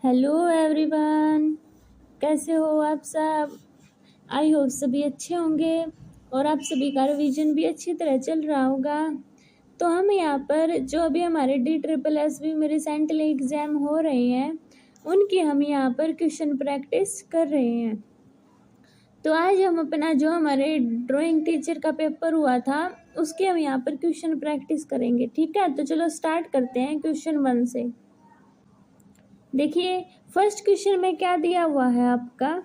Hello everyone, कैसे हो आप सब। आई होप सभी अच्छे होंगे और आप सभी का रिवीजन भी अच्छी तरह चल रहा होगा। तो हम यहाँ पर जो अभी हमारे DSSS में रिसेंटली एग्ज़ाम हो रहे हैं उनकी हम यहाँ पर क्वेश्चन प्रैक्टिस कर रहे हैं। तो आज हम अपना जो हमारे ड्राइंग टीचर का पेपर हुआ था उसके हम यहाँ पर क्वेश्चन प्रैक्टिस करेंगे। ठीक है, तो चलो स्टार्ट करते हैं क्वेश्चन 1 से। देखिए फर्स्ट क्वेश्चन में क्या दिया हुआ है आपका,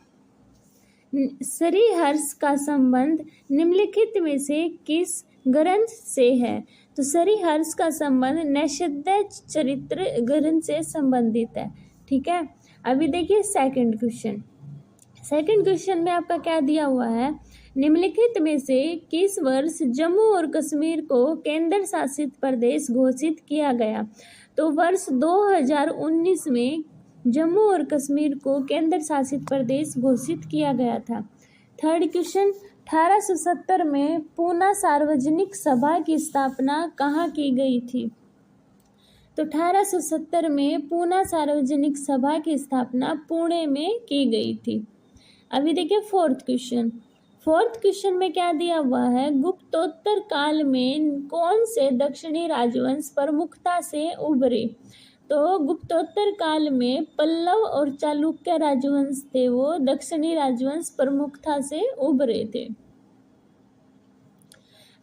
सरीहर्ष का संबंध निम्नलिखित में से किस ग्रंथ से है। तो सरीहर्ष का संबंध नैषधीय चरित्र ग्रंथ से संबंधित है। ठीक है, अभी देखिए सेकंड क्वेश्चन। सेकंड क्वेश्चन में आपका क्या दिया हुआ है, निम्नलिखित में से किस वर्ष जम्मू और कश्मीर को केंद्र शासित प्रदेश घोषित किया गया। तो वर्ष 2019 में जम्मू और कश्मीर को केंद्र शासित प्रदेश घोषित किया गया था। थर्ड क्वेश्चन, 1870 में पूना सार्वजनिक सभा की स्थापना कहाँ की गई थी। तो 1870 में पूना सार्वजनिक सभा की स्थापना पुणे में की गई थी। अभी देखिए फोर्थ क्वेश्चन। फोर्थ क्वेश्चन में क्या दिया हुआ है, गुप्तोत्तर काल में कौन से दक्षिणी राजवंश प्रमुखता से उभरे। तो गुप्तोत्तर काल में पल्लव और चालुक्य राजवंश थे, वो दक्षिणी राजवंश प्रमुखता से उभरे थे।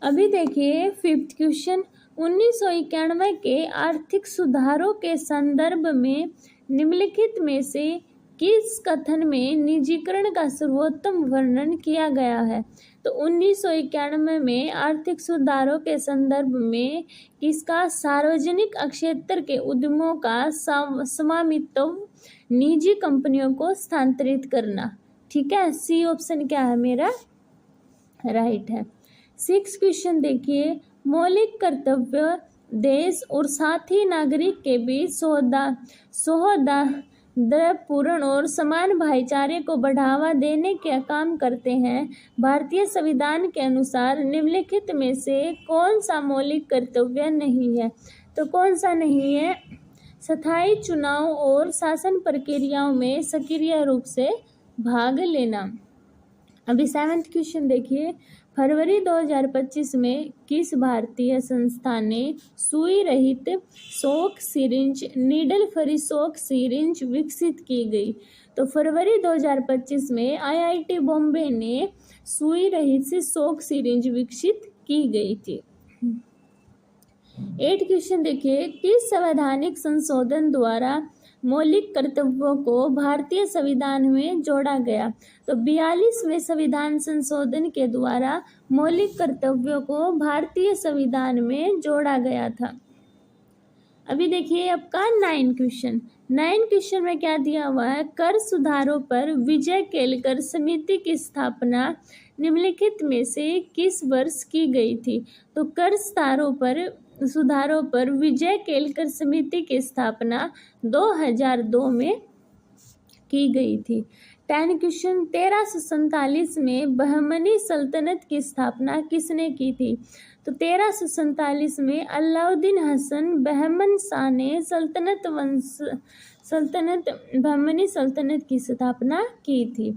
अभी देखिए फिफ्थ क्वेश्चन, 1991 के आर्थिक सुधारों के संदर्भ में निम्नलिखित में से किस कथन में निजीकरण का सर्वोत्तम वर्णन किया गया है। तो 1991 में आर्थिक सुधारों के संदर्भ में किसका, सार्वजनिक क्षेत्र के उद्यमों का स्वामित्व निजी कंपनियों को स्थानांतरित करना। ठीक है, सी ऑप्शन क्या है मेरा, राइट है। सिक्स क्वेश्चन देखिए, मौलिक कर्तव्य देश और साथी नागरिक के बीच सौहार्दपूर्ण और समान भाईचारे को बढ़ावा देने का काम करते हैं। भारतीय संविधान के अनुसार निम्नलिखित में से कौन सा मौलिक कर्तव्य नहीं है। तो कौन सा नहीं है, स्थायी चुनाव और शासन प्रक्रियाओं में सक्रिय रूप से भाग लेना। अभी सेवंथ क्वेश्चन देखिए, फरवरी 2025 में किस भारतीय संस्था ने सुई रहित shock syringe needle free shock syringe विकसित की गई। तो फरवरी 2025 में IIT बॉम्बे ने सुई रहित शॉक सिरिंज विकसित की गई थी। 8 क्वेश्चन देखिए, किस संवैधानिक संशोधन द्वारा मौलिक कर्तव्यों को भारतीय संविधान में जोड़ा गया। तो 42वें संविधान संशोधन के द्वारा मौलिक कर्तव्यों को भारतीय संविधान में जोड़ा गया था। अभी देखिए आपका 9 क्वेश्चन। 9 क्वेश्चन में क्या दिया हुआ है, कर सुधारों पर विजय केलकर समिति की स्थापना निम्नलिखित में से किस वर्ष की गई थी। तो कर सुधारों पर विजय केलकर समिति की स्थापना 2002 में की गई थी। 10 क्वेश्चन, 1347 में बहमनी सल्तनत की स्थापना किसने की थी। तो 1347 में अलाउद्दीन हसन बहमन शाह ने बहमनी सल्तनत की स्थापना की थी।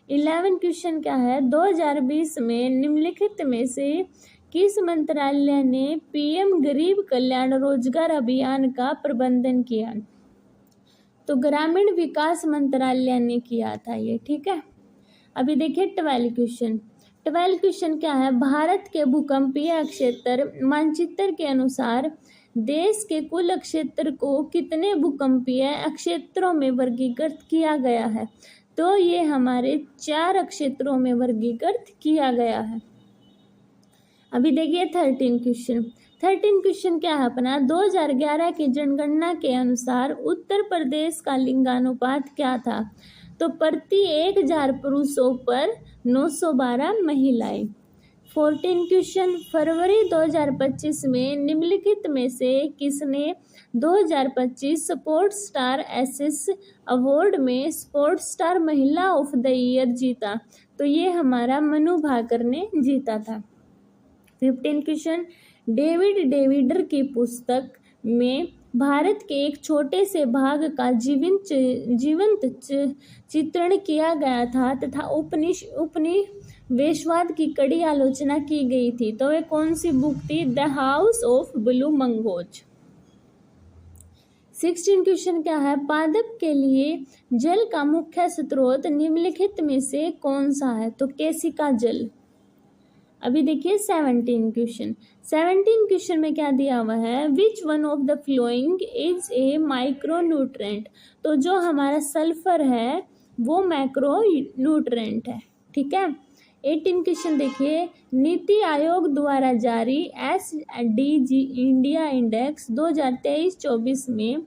11 क्वेश्चन क्या है, 2020 में निम्नलिखित में से किस मंत्रालय ने PM गरीब कल्याण रोजगार अभियान का प्रबंधन किया। तो ग्रामीण विकास मंत्रालय ने किया था ये। ठीक है, अभी देखिए 12 क्वेश्चन। 12 क्वेश्चन क्या है, भारत के भूकंपीय क्षेत्र मानचित्र के अनुसार देश के कुल क्षेत्र को कितने भूकंपीय क्षेत्रों में वर्गीकृत किया गया है। तो ये हमारे 4 क्षेत्रों में वर्गीकृत किया गया है। अभी देखिए 13 क्वेश्चन। 13 क्वेश्चन क्या है अपना, 2011 की जनगणना के अनुसार उत्तर प्रदेश का लिंगानुपात क्या था। तो प्रति 1000 पुरुषों पर 912 महिलाएं। 14 क्वेश्चन, फरवरी 2025 में निम्नलिखित में से किसने 2025 स्पोर्ट स्टार एसेस अवार्ड में स्पोर्ट स्टार महिला ऑफ द ईयर जीता। तो ये हमारा मनु भाकर ने जीता था। 15 क्वेश्चन, डेविड डेविडर की पुस्तक में भारत के एक छोटे से भाग का जीवंत चित्रण किया गया था तथा उपनिवेशवाद की कड़ी आलोचना की गई थी। तो वे कौन सी बुक थी? The house of blue mangoes. 16 question क्या है? पादप के लिए जल का मुख्य स्रोत निम्नलिखित में से कौन सा है? तो केसिका जल। अभी देखिए 17 क्वेश्चन में क्या दिया हुआ है? Which one of the following is a micronutrient. तो जो हमारा सल्फर है वो माइक्रोन्यूट्रेंट है, ठीक है। 18 क्वेश्चन देखिए, नीति आयोग द्वारा जारी SDG इंडिया इंडेक्स 2023-24 में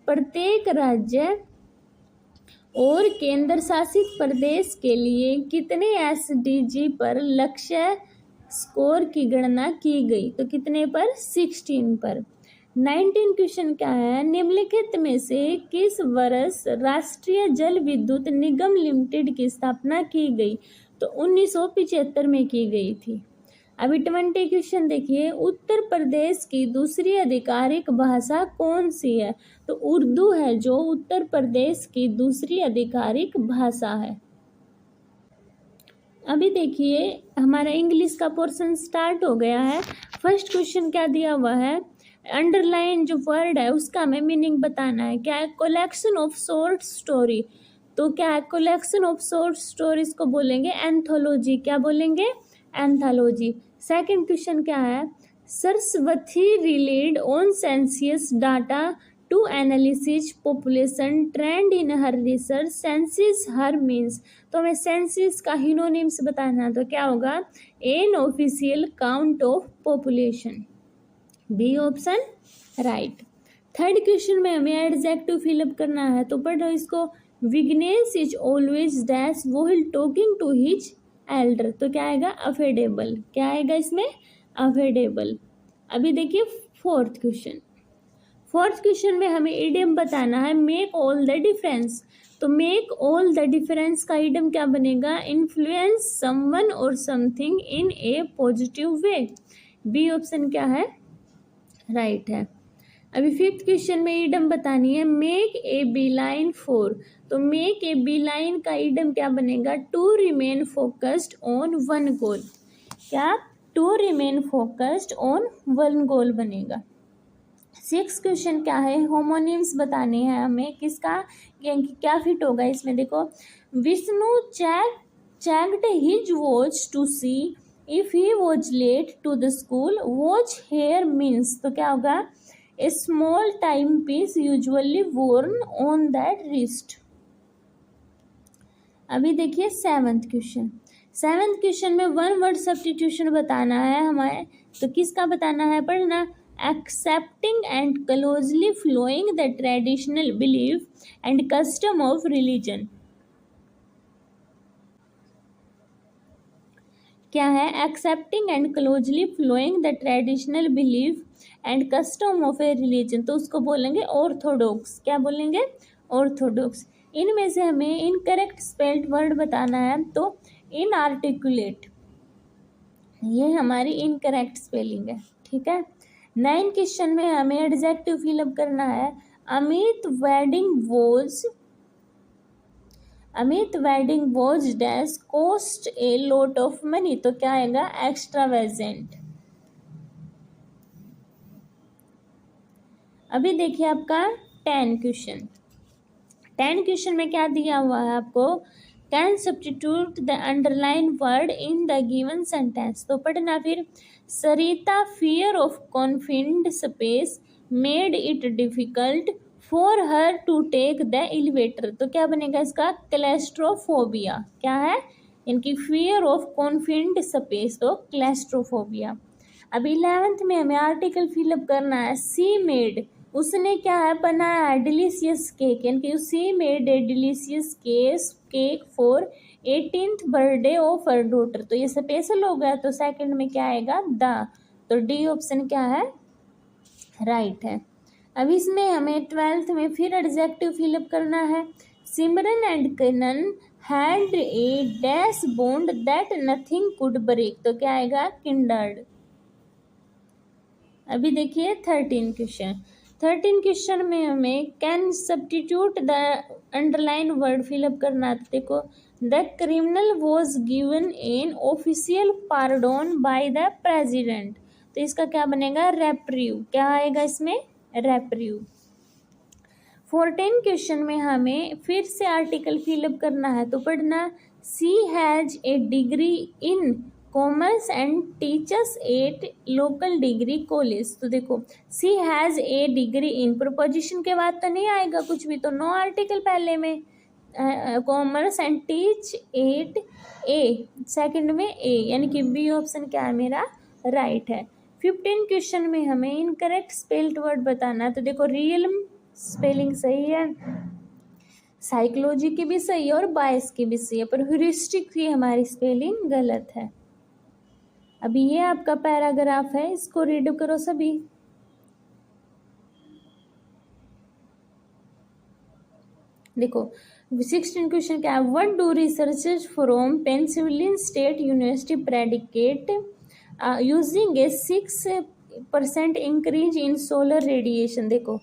प्रत्येक राज्य और केंद्र शासित प्रदेश के लिए कितने SDG पर लक्ष्य स्कोर की गणना की गई? तो कितने पर? 16 पर। 19 क्वेश्चन क्या है? निम्नलिखित में से किस वर्ष राष्ट्रीय जल विद्युत निगम लिमिटेड की स्थापना की गई? तो 1975 में की गई थी। अभी 20 क्वेश्चन देखिए, उत्तर प्रदेश की दूसरी आधिकारिक भाषा कौन सी है? तो उर्दू है जो उत्तर प्रदेश की दूसरी आधिकारिक भाषा है। अभी देखिए हमारा इंग्लिश का पोर्शन स्टार्ट हो गया है। फर्स्ट क्वेश्चन क्या दिया हुआ है? अंडरलाइन जो वर्ड है उसका हमें मीनिंग बताना है। क्या है? Collection of short story. तो क्या है? कलेक्शन ऑफ शॉर्ट स्टोरीज को बोलेंगे एंथोलॉजी। क्या बोलेंगे? एंथोलॉजी। सेकंड क्वेश्चन क्या है? Saraswati relied on census data to analysis population trend in her research. Census her means, तो हमें सेंसिस का हिनोनिम्स बताना। तो क्या होगा? An official count of population. B option right. Third question में हमें एडजेक्टिव फिलअप करना है। तो पढ़ो इसको। Vignesh is always dash while talking to his elder. तो क्या आएगा? अफोर्डेबल। क्या आएगा इसमें? अफोर्डेबल। अभी देखिए फोर्थ क्वेश्चन में हमें इडियम बताना है। Make all the difference. तो मेक ऑल द डिफरेंस का इडियम क्या बनेगा? Influence someone or something in a positive way. B option क्या है? राइट है। अभी फिफ्थ क्वेश्चन में इडियम बतानी है। Make a bee line for. तो मेक ए बी लाइन का इडियम क्या बनेगा? To remain focused on one goal. क्या? To remain focused on one goal बनेगा। सिक्स क्वेश्चन क्या है? होमोनिम्स बताने हैं हमें। किसका क्या फिट होगा इसमें? देखो, Vishnu checked his watch to see if he was late to the school. Watch here means, तो क्या होगा? A small timepiece usually worn on that wrist. अभी देखिए सेवंथ क्वेश्चन में वन वर्ड सब्स्टिट्यूशन बताना है हमें। तो किसका बताना है? पढ़ना। Accepting and closely following the traditional belief and custom of religion. क्या है? Accepting and closely following the traditional belief and custom of a religion. तो उसको बोलेंगे ऑर्थोडॉक्स। क्या बोलेंगे? ऑर्थोडॉक्स। इनमें से हमें इनकरेक्ट स्पेल्ड वर्ड बताना है। तो इनआर्टिकुलेट, ये हमारी इनकरेक्ट स्पेलिंग है, ठीक है। 9 क्वेश्चन में हमें एडजेक्टिव फिलअप करना है। Amit wedding was dash cost a lot of money. तो क्या आएगा? एक्स्ट्रावेजेंट। अभी देखिए आपका 10 क्वेश्चन में क्या दिया हुआ है आपको? Can substitute the underline word in the given sentence. तो पढ़ना फिर। Sarita fear of confined space made it difficult for her to take the elevator. तो क्या बनेगा इसका? क्लैस्ट्रोफोबिया। क्या है? इनकी फियर ऑफ कॉन्फिन्ड स्पेस, तो क्लैस्ट्रोफोबिया। अब 11th में हमें आर्टिकल फिलअप करना है। सी मेड, उसने क्या है? बनाया है डिलीशियस केक। यानी सी made a delicious cake for 18th birthday of her daughter. तो ये स्पेशल हो गया, तो सेकंड में क्या आएगा? द। तो डी ऑप्शन क्या है? राइट है। अब इसमें हमें 12th में फिर एडजेक्टिव फिलअप करना है। Simran and Kanan had a dash bond that nothing could break. तो क्या आएगा? किंडर्ड। अभी देखिए 13 क्वेश्चन। 13 क्वेश्चन में हमें can substitute the underline word fill up करना है। देखो, the criminal was given an official pardon by the president, तो इसका क्या बनेगा, रेप्रीव। क्या आएगा इसमें, रेप्रीव। 14 क्वेश्चन में हमें फिर से आर्टिकल फिलअप करना है, तो पढ़ना, she has a degree in commerce and teaches at local degree college. तो देखो, she has a degree in, preposition के बाद तो नहीं आएगा कुछ भी, तो नो आर्टिकल पहले में, commerce and teach at A, second में ए, यानी कि बी ऑप्शन क्या है मेरा, राइट है। 15 क्वेश्चन में हमें इनकरेक्ट स्पेल्ड वर्ड बताना है, तो देखो, रियल्म स्पेलिंग सही है, साइकोलॉजी की भी सही है और बायस की भी सही है, पर ह्यूरिस्टिक की हमारी स्पेलिंग गलत है। अभी ये आपका पैराग्राफ है, इसको रीड करो सभी। देखो, 16 क्वेश्चन क्या है, what do researchers from Pennsylvania state university predicate using a 6% increase in solar radiation. देखो,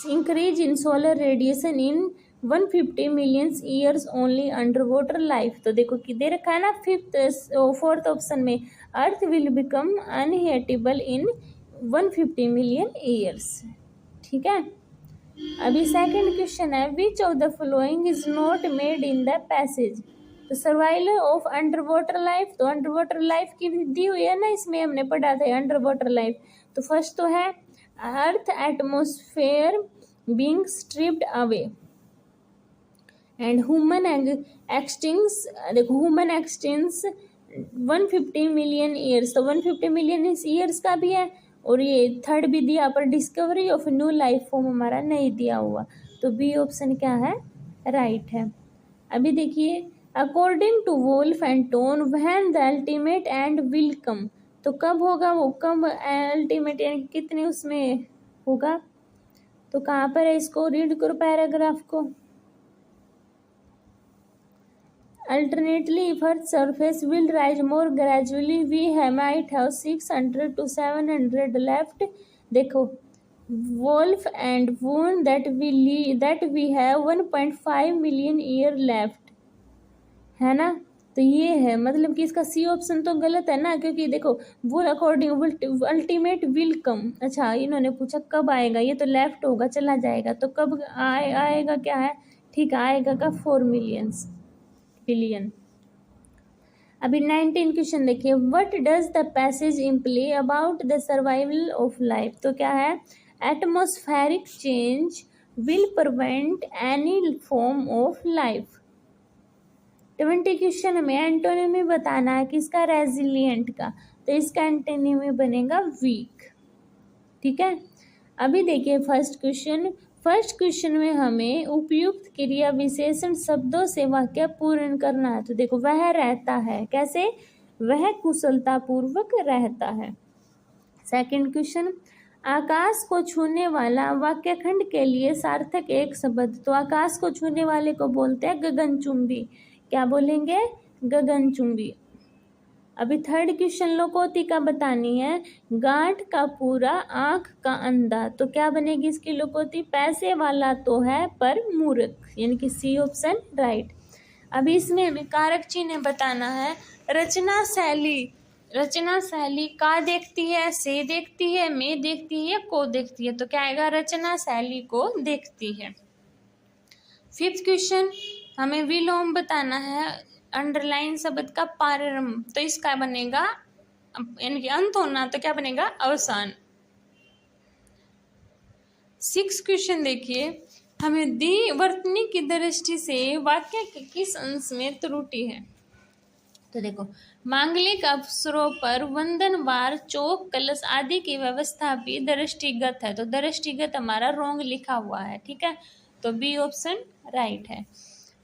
increase in solar radiation in 150 million years only under water life. तो देखो कि दे रखा है ना, फोर्थ ऑप्शन में, earth will become uninhabitable in 150 million years. ठीक है, अभी सेकंड क्वेश्चन है, which of the following is not made in the passage. तो survival of under water life, तो अंडर वाटर लाइफ की दी हुई है ना, इसमें हमने पढ़ा था अंडर वाटर लाइफ। तो फर्स्ट तो है earth atmosphere being stripped away and human extinction. देखो, ह्यूमन एक्सटिंक्स 150 मिलियन ईयर्स, तो 150 मिलियन ईयर्स का भी है, और ये थर्ड भी दिया, पर discovery of new life form हमारा नहीं दिया हुआ, तो बी ऑप्शन क्या है, राइट है। अभी देखिए, according to Wolf and Tone when the ultimate end will come, तो कब होगा वो, कब अल्टीमेट यानी कितने उसमें होगा, तो कहाँ पर है, इसको रीड करो पैराग्राफ को। Alternately if earth surface will rise more gradually we might have 600 to 700 left. देखो, Wolf and Woon that we have 1.5 million year left, है ना, तो ये है, मतलब कि इसका सी ऑप्शन तो गलत है ना, क्योंकि देखो, वो अकॉर्डिंग अल्टीमेट विल कम, अच्छा इन्होंने पूछा कब आएगा, ये तो लेफ्ट होगा, चला जाएगा, तो कब आएगा क्या है, ठीक आएगा का 4 बिलियन। अभी 19 क्वेश्चन देखिए, what does the passage imply about the survival of life. तो क्या है, atmospheric change will prevent any form of life. 20 question में एंटोनिमी बताना है किसका, रेजिलिएंट का, तो इसका एंटोनिमी बनेगा वीक। ठीक है, अभी देखिए फर्स्ट क्वेश्चन में हमें उपयुक्त क्रिया विशेषण शब्दों से वाक्य पूर्ण करना है। तो देखो, वह रहता है, कैसे, वह कुशलता पूर्वक रहता है। सेकंड क्वेश्चन, आकाश को छूने वाला वाक्यखंड के लिए सार्थक एक शब्द, तो आकाश को छूने वाले को बोलते हैं गगनचुंबी। क्या बोलेंगे, गगनचुंबी। अभी थर्ड क्वेश्चन लोकोती का बतानी है, गांठ का पूरा आंख का अंधा, तो क्या बनेगी इसकी लोकोती, पैसे वाला तो है पर मूर्ख, यानी कि सी ऑप्शन राइट। अभी इसमें हमें कारक चिन्ह बताना है, रचना शैली का देखती है, से देखती है, में देखती है, को देखती है, तो क्या आएगा, रचना शैली को देखती है। फिफ्थ क्वेश्चन, हमें विलोम बताना है, अंडरलाइन शब्द का प्रारंभ, तो इसका बनेगा, यानी कि अंत होना, तो क्या बनेगा, अवसान। 6 क्वेश्चन देखिए, हमें दी वर्तनी की दृष्टि से वाक्य के किस अंश में त्रुटि है। तो देखो, मांगलिक अवसरों पर वंदन वार चौक कलश आदि की व्यवस्था भी दृष्टिगत है, तो दृष्टिगत हमारा रोंग लिखा हुआ है। ठीक है, तो बी ऑप्शन राइट है।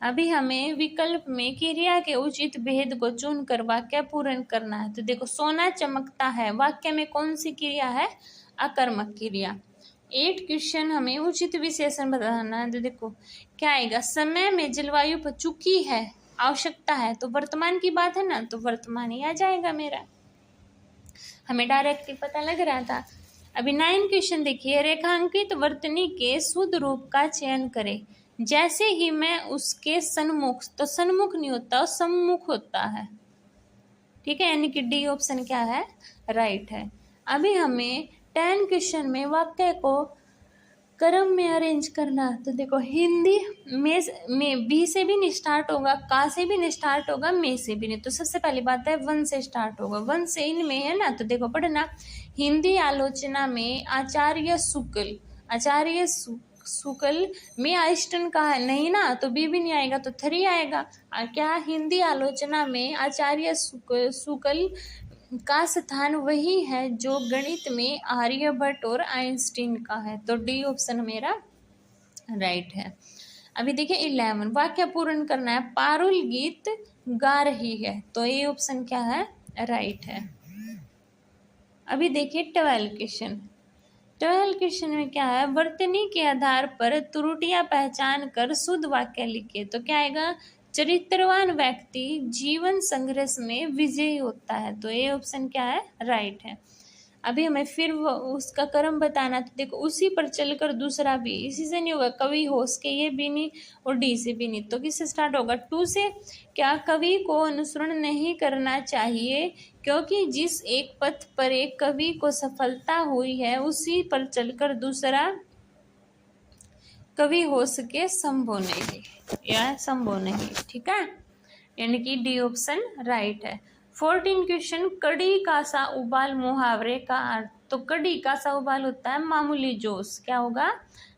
अभी हमें विकल्प में क्रिया के उचित भेद को चुनकर वाक्य पूर्ण करना है। तो देखो, सोना चमकता है, वाक्य में कौन सी क्रिया है, अकर्मक क्रिया। 8 क्वेश्चन, हमें उचित विशेषण बताना है। तो देखो, क्या आएगा, समय में जलवायु पर चुकी है, आवश्यकता है, तो वर्तमान की बात है ना, तो वर्तमान ही आ जाएगा मेरा, हमें डायरेक्टली पता लग रहा था। अभी 9 क्वेश्चन देखिए, रेखांकित वर्तनी के शुद्ध रूप का चयन करें। जैसे ही मैं उसके सन्मुख, तो सन्मुख नहीं होता, सम्मुख होता है, ठीक है, यानी कि डी ऑप्शन क्या है, राइट है। अभी हमें 10 क्वेश्चन में वाक्य को क्रम में अरेंज करना। तो देखो, हिंदी में बी से भी नहीं स्टार्ट होगा, का से भी नहीं स्टार्ट होगा, में से भी नहीं। तो सबसे पहली बात है वन से स्टार्ट होगा, वन से इनमें है ना। तो देखो पढ़ना, हिंदी आलोचना में आचार्य शुक्ल, आचार्य शुक्ल में अष्टन का है नहीं ना, तो बी भी नहीं आएगा, तो 3 आएगा। क्या हिंदी आलोचना में आचार्य शुक्ल का स्थान वही है जो गणित में आर्यभट्ट और आइंस्टीन का है। तो डी ऑप्शन मेरा राइट है। अभी देखिए 11, वाक्य पूर्ण करना है। पारुल गीत गा रही है, तो ए ऑप्शन क्या है, राइट है। अभी देखिए 12 क्वेश्चन, 12 क्वेश्चन में क्या है, वर्तनी के आधार पर त्रुटियां पहचान कर शुद्ध वाक्य लिखे। तो क्या आएगा, चरित्रवान व्यक्ति जीवन संघर्ष में विजयी होता है। तो ये ऑप्शन क्या है, राइट है। अभी हमें फिर उसका क्रम बताना। तो देखो, उसी पर चलकर दूसरा भी, इसी से नहीं होगा, कवि होश के ये भी नहीं और डी से भी नहीं। तो किससे स्टार्ट होगा, 2 से। क्या कवि को अनुसरण नहीं करना चाहिए, क्योंकि जिस एक पथ पर एक कवि को सफलता हुई है उसी पर चलकर दूसरा कवि हो सके संभव नहीं, या संभव नहीं, ठीक है, यानी कि डी ऑप्शन राइट है। 14 क्वेश्चन, कड़ी का सा उबाल मुहावरे का अर्थ। तो कड़ी का सा उबाल होता है मामूली जोश, क्या होगा,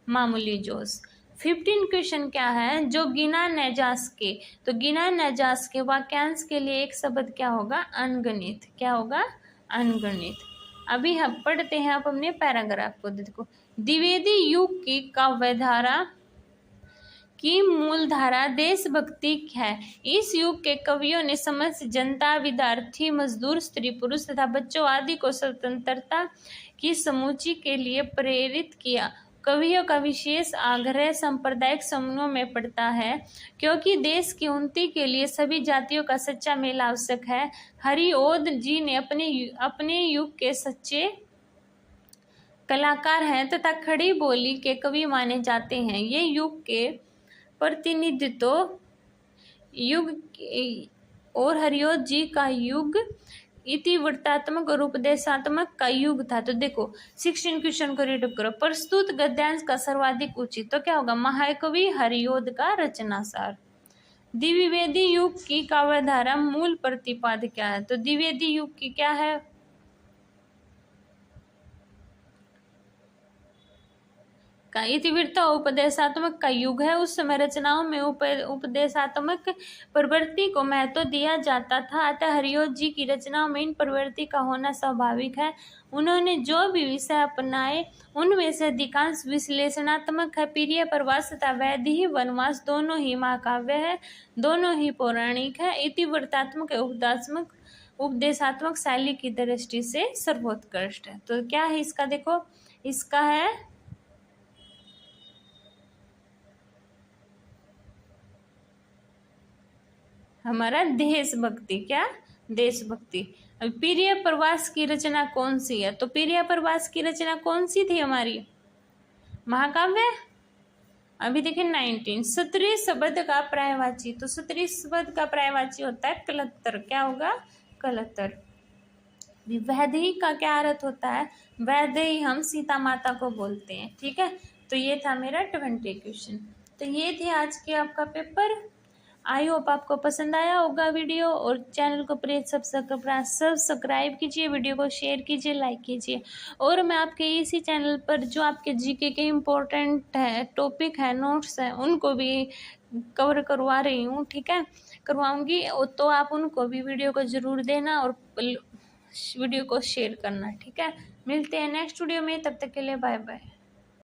मामूली जोश। 15 क्वेश्चन क्या है, जो गिना नजास के। तो गिना नजास के वाक्यांश के लिए एक शब्द क्या होगा, अनगणित, क्या होगा, अनगणित। अभी हम पढ़ते हैं आप अपने पैराग्राफ को। देखो, द्विवेदी युग की काव्यधारा की मूल धारा देशभक्ति है। इस युग के कवियों ने समस्त जनता, विद्यार्थी, मजदूर, स्त्री पुरुष तथा बच्चों आदि को स्वतंत्रता की समूची के लिए प्रेरित किया। कवियों का विशेष आग्रह सांप्रदायिक समूहों में पड़ता है, क्योंकि देश की उन्नति के लिए सभी जातियों का सच्चा मेल आवश्यक है। हरिओद जी ने अपने युग के सच्चे कलाकार हैं तथा खड़ी बोली के कवि माने जाते हैं। ये युग के प्रतिनिधित्व युग और हरिओद जी का युग इतिवृत्तात्मक और उपदेशात्मक का युग था। तो देखो 16 क्वेश्चन को रीड करो। प्रस्तुत गद्यांश का सर्वाधिक उचित, तो क्या होगा, महाकवि हरिओद का रचनासार। द्विवेदी युग की काव्यधारा मूल प्रतिपाद्य क्या है। तो द्विवेदी युग की क्या है, का इतिवृत्ता उपदेशात्मक का युग है। उस समय रचनाओं में उपदेशात्मक प्रवृत्ति को महत्व दिया जाता था, अतः हरिओद जी की रचनाओं में इन प्रवृत्ति का होना स्वाभाविक है। उन्होंने जो भी विषय अपनाए उनमें से अधिकांश विश्लेषणात्मक है। प्रिय प्रवास तथा वैदेही वनवास दोनों ही महाकाव्य है, दोनों ही पौराणिक है। इतिवृत्तात्मक उपदेशात्मक शैली की दृष्टि से सर्वोत्कृष्ट है। तो क्या है इसका, देखो इसका है हमारा देशभक्ति, क्या, देशभक्ति। अब प्रिय प्रवास की रचना कौन सी है। तो प्रिय प्रवास की रचना कौन सी थी हमारी, महाकाव्य। अभी देखिए 19, सतरी शब्द का पर्यायवाची। तो सतरी शब्द का पर्यायवाची होता है कलत्तर, क्या होगा, कलत्तर। वैदेही का क्या अर्थ होता है, वैदेही हम सीता माता को बोलते हैं, ठीक है। तो ये था मेरा 20 क्वेश्चन। तो ये थे आज के आपका पेपर। आई होप आपको पसंद आया होगा वीडियो, और चैनल को प्लीज सब्सक्राइब कीजिए, वीडियो को शेयर कीजिए, लाइक कीजिए। और मैं आपके इसी चैनल पर जो आपके जीके के इम्पोर्टेंट है टॉपिक है, नोट्स है, उनको भी कवर करवा रही हूँ, ठीक है, करवाऊँगी। तो आप उनको भी वीडियो को ज़रूर देना और वीडियो को शेयर करना, ठीक है। मिलते हैं नेक्स्ट वीडियो में, तब तक के लिए बाय बाय।